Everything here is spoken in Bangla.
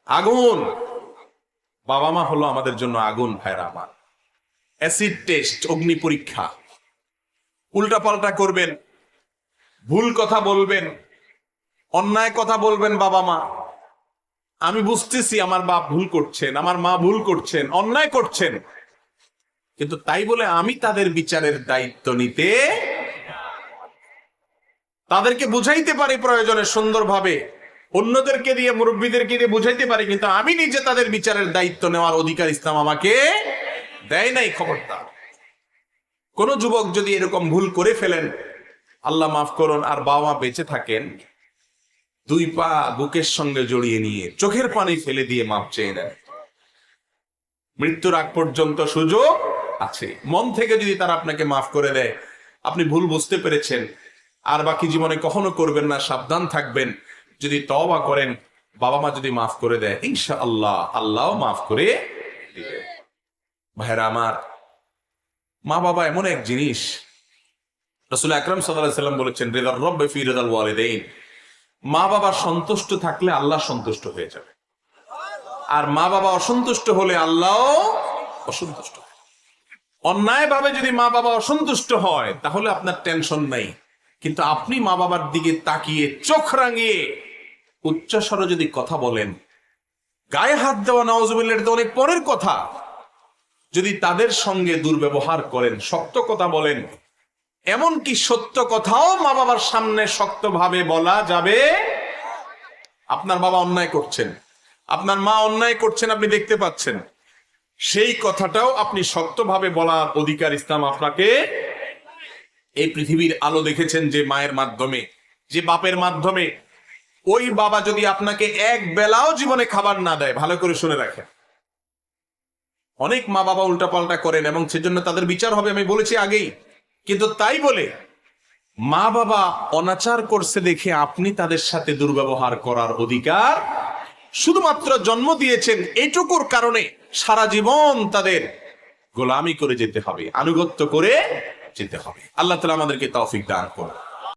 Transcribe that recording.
আগুন। বাবা মা হলো আমাদের জন্য আগুন ভাইরা আমার। অ্যাসিড টেস্ট, অগ্নি পরীক্ষা। উল্টা পাল্টা করবেন, ভুল কথা বলবেন, অন্যায় কথা বলবেন বাবা মা। আমি বুঝতেছি আমার বাপ ভুল করছেন, আমার মা ভুল করছেন, অন্যায় করছেন, কিন্তু তাই বলে আমি তাদের বিচারের দায়িত্ব নিতে, তাদেরকে বুঝাইতে পারি প্রয়োজনে সুন্দরভাবে, অন্যদেরকে দিয়ে, মুরব্বীদেরকে দিয়ে বুঝাইতে পারি, কিন্তু আমি নিজে তাদের বিচারের দায়িত্ব নেওয়ার অধিকার ইসলাম আমাকে দেয় নাই। খবরদার। কোন যুবক যদি এরকম ভুল করে ফেলেন, আল্লাহ মাফ করুন, আর বাবা মা বেঁচে থাকেন, দুই পা বুকের সঙ্গে জড়িয়ে নিয়ে চোখের পানি ফেলে দিয়ে মাপ চেয়ে নেন। মৃত্যুর আগ পর্যন্ত সুযোগ আছে। মন থেকে যদি তারা আপনাকে মাফ করে দেয়, আপনি ভুল বুঝতে পেরেছেন, আর বাকি জীবনে কখনো করবেন না, সাবধান থাকবেন। যদি তওবা করেন, বাবা মা যদি মাফ করে দেয়, ইনশাআল্লাহ আল্লাহও মাফ করে দিবে। ভাইরা আমার, মা বাবা এমন এক জিনিস, রাসূল আকরাম সাল্লাল্লাহু আলাইহি সাল্লাম বলেছেন, রিদার রব্বি ফি রিদাল ওয়ালিদাইন। মা বাবা সন্তুষ্ট থাকলে আল্লাহ সন্তুষ্ট হয়ে যাবে, আর মা বাবা অসন্তুষ্ট হলে আল্লাহ অসন্তুষ্ট। অন্যায় ভাবে যদি মা বাবা অসন্তুষ্ট হয়, তাহলে আপনার টেনশন নাই, কিন্তু আপনি মা বাবার দিকে তাকিয়ে চোখ রাঙিয়ে উচ্চস্বরে যদি কথা বলেন, গায়ে হাত দেওয়া, নাউজুবিল্লাহ, এটা তো অনেক পরের কথা। যদি তাদের সঙ্গে দুর্ব্যবহার করেন, শক্ত কথা বলেন, এমনকি সত্য কথাও মা বাবার সামনে শক্তভাবে বলা যাবে। আপনার বাবা অন্যায় করছেন, আপনার মা অন্যায় করছেন, আপনি দেখতে পাচ্ছেন, সেই কথাটাও আপনি শক্তভাবে বলার অধিকার ইসলাম আপনাকে। এই পৃথিবীর আলো দেখেছেন যে মায়ের মাধ্যমে, যে বাপের মাধ্যমে। ওই বাবা যদি আপনাকে এক বেলাও জীবনে খাবার না দেয়, ভালো করে শুনে রাখেন, অনেক মা বাবা উল্টাপাল্টা করেন এবং সেজন্য তাদের বিচার হবে, আমি বলেছি আগেই। কিন্তু তাই বলে মা বাবা অনাচার করছে দেখে আপনি তাদের সাথে দুর্ব্যবহার করার অধিকার, শুধুমাত্র জন্ম দিয়েছেন এইটুকুর কারণে সারা জীবন তাদের গোলামি করে যেতে হবে, আনুগত্য করে যেতে হবে। আল্লাহ তাআলা আমাদেরকে তৌফিক দান করুন।